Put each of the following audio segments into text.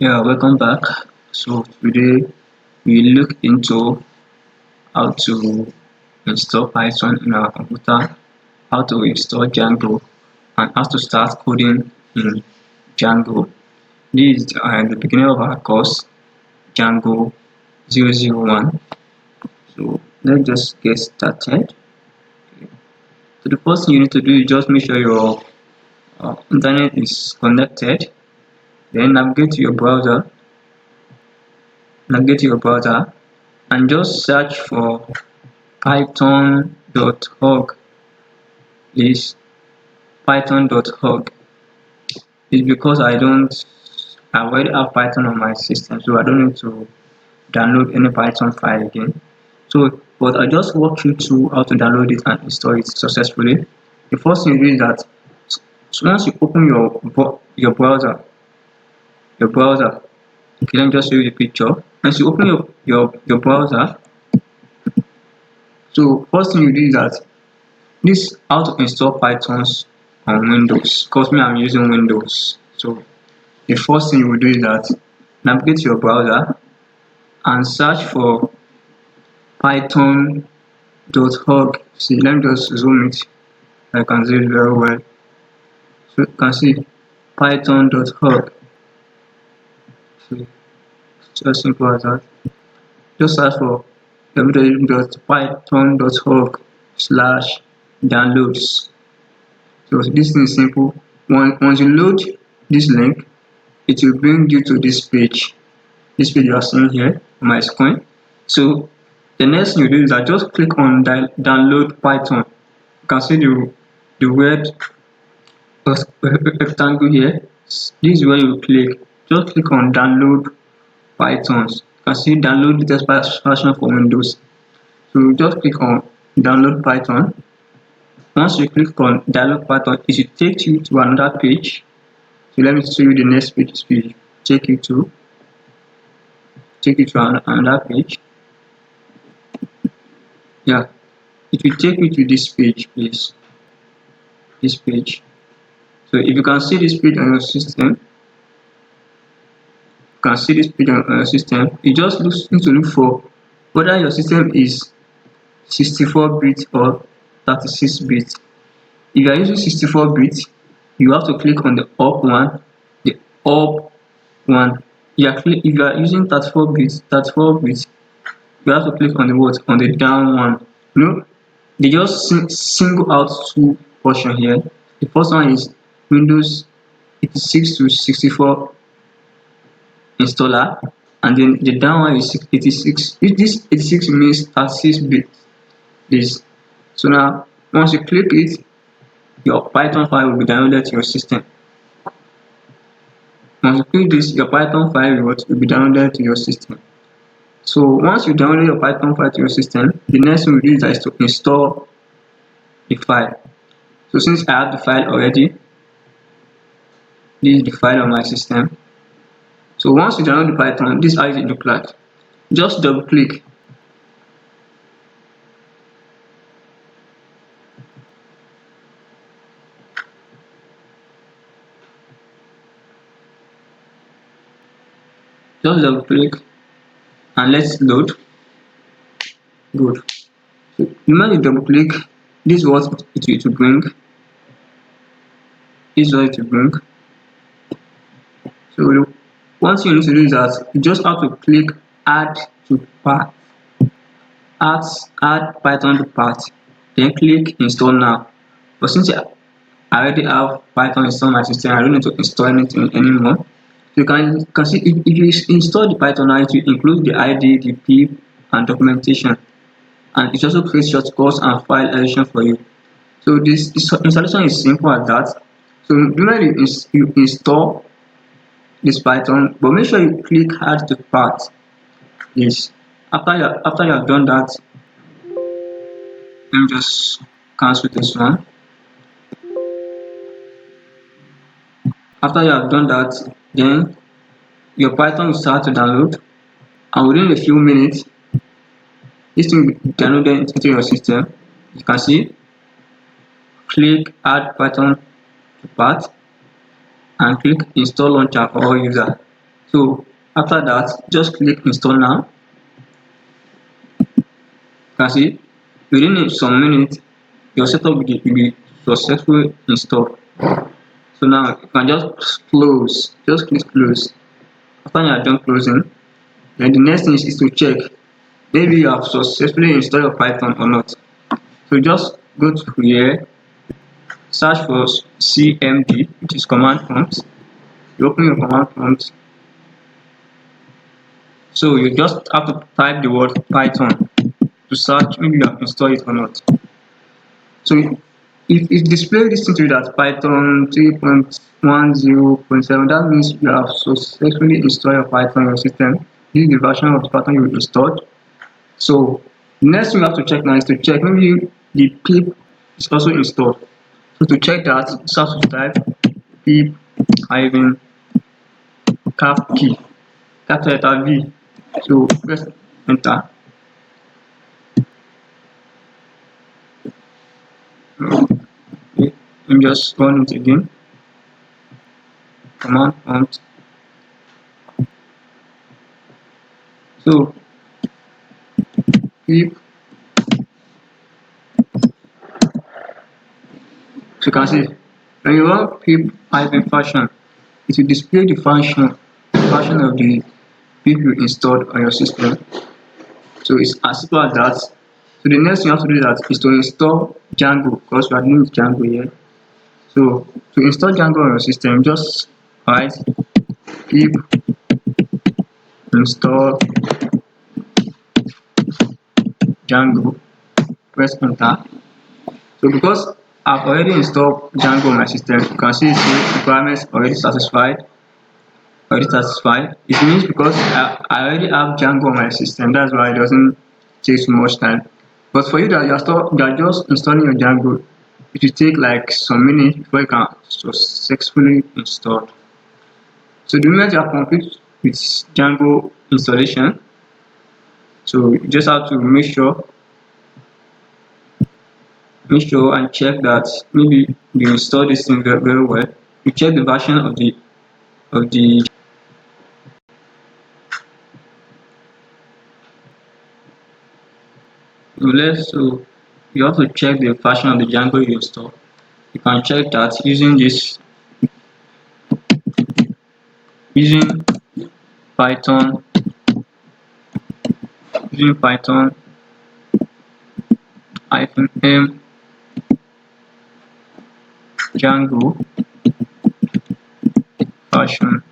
Yeah, welcome back. So today we look into how to install Python in our computer, how to install Django, and how to start coding in Django. This is the beginning of our course, Django 001. So let's just get started. So the first thing you need to do is just make sure your internet is connected. Then navigate to your browser, and just search for python.org. Is python.org. It's because I already have Python on my system, so I don't need to download any Python file again. But I just walk you through how to download it and install it successfully. The first thing you do is that once you open your browser, okay, let me just show you the picture. Once you open your browser, so first thing you do is that this how to install Pythons on Windows. Because me, I'm using Windows. So the first thing you will do is that navigate to your browser and search for python.org. See, let me just zoom it. I can see it very well. So you can see python.org. See, it's just simple as that. Just search for www.python.org/downloads. So this thing is simple. Once you load this link, it will bring you to this page. This page you are seeing here on my screen. So the next thing you do is that just click on download Python. You can see the red rectangle here. This is where you click. Just click on download Pythons. You can see download the test version for Windows. So just click on download Python. Once you click on download Python, it should take you to another page. So let me show you the next page. This page take you to another page. Yeah, it will take you to this page, please. This page. So if you can see this page on your system, you just need to look for whether your system is 64-bit or 36-bit. If you are using 64-bit, you have to click on the up one, the up one. If you are using 34-bit, you have to click on the what? On the down one. You know, they just single out two portion here. The first one is Windows 86 to 64 installer, and then the down one is 86. This 86 means 36-bit. This. So now once you click it, your Python file will be downloaded to your system. Once you click this, your Python file will be downloaded to your system. So once you download your Python file to your system, the next thing we do is to install the file. So since I have the file already, this is the file on my system. So once you download the Python, this is how it looks like. Just double click. Just double click and let's load. Good. So the moment you double click, this is what it will bring. This is what it will bring. So once you need to do is that you just have to click add to path. Add Python to path. Then click install now. But since I already have Python installed on my system, I don't need to install anything anymore. So you can see if you install the Python now, it will include the ID, the pip, and documentation. And it also creates shortcuts and file edition for you. So this installation is simple as that. So normally you install this Python, but make sure you click add to path. Yes. After you have done that, let me just cancel this one. After you have done that, then your Python will start to download, and within a few minutes, this thing will be downloaded into your system. You can see, click add Python to path and click install launcher for all users. So after that, just click install now. You can see within some minutes your setup will be successfully installed. So now you can just close, just click close. After you are done closing, then the next thing is to check maybe you have successfully installed your Python or not. So just go to here, search for CMD, which is command prompt. You open your command prompt. So you just have to type the word Python to search maybe you have installed it or not. So if display this thing to you that Python 3.10.7, that means you have successfully installed your Python in your system. This is the version of the Python you installed. So the next thing you have to check now is to check maybe the pip is also installed. So to check that, just have to type pip hyphen cap key, capital letter V. So press enter. Okay, and just run it again. Command prompt. So pip. So you can see when you run pip hyphen function, it will display the function of the pip you installed on your system. So it's as simple as that. So the next thing you have to do that is to install Django, because we are doing Django here. So to install Django on your system, just write pip install Django, press enter. So because I've already installed Django on my system, you can see the requirements already satisfied. It means because I already have Django on my system, that's why it doesn't take so much time. But for you that you are just installing your Django, it will take like some minutes before you can successfully install. So the moment you are complete with Django installation, so you just have to make sure and check that maybe you install this thing very well. You check the version of the so you have to check the version of the Django you install. You can check that using Python using Python -m Django version.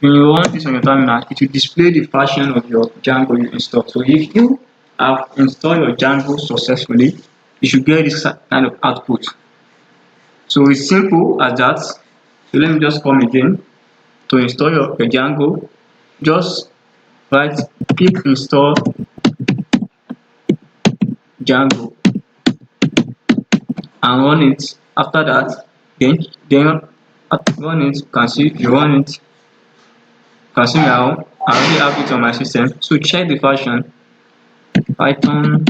When you run this on your terminal, it will display the version of your Django you installed. So if you have installed your Django successfully, you should get this kind of output. So it's simple as that. So let me just come again. To install your Django, just write pip install Django and run it. After that, then run it. You can see if you run it, you can see now I already have it on my system. So check the version Python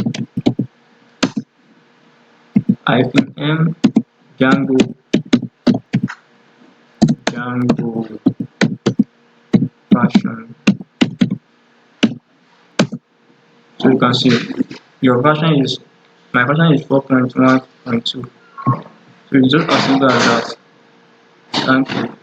-m Django version. So you can see your version is my version is 4.1.2. So it's just as simple as that. Thank you.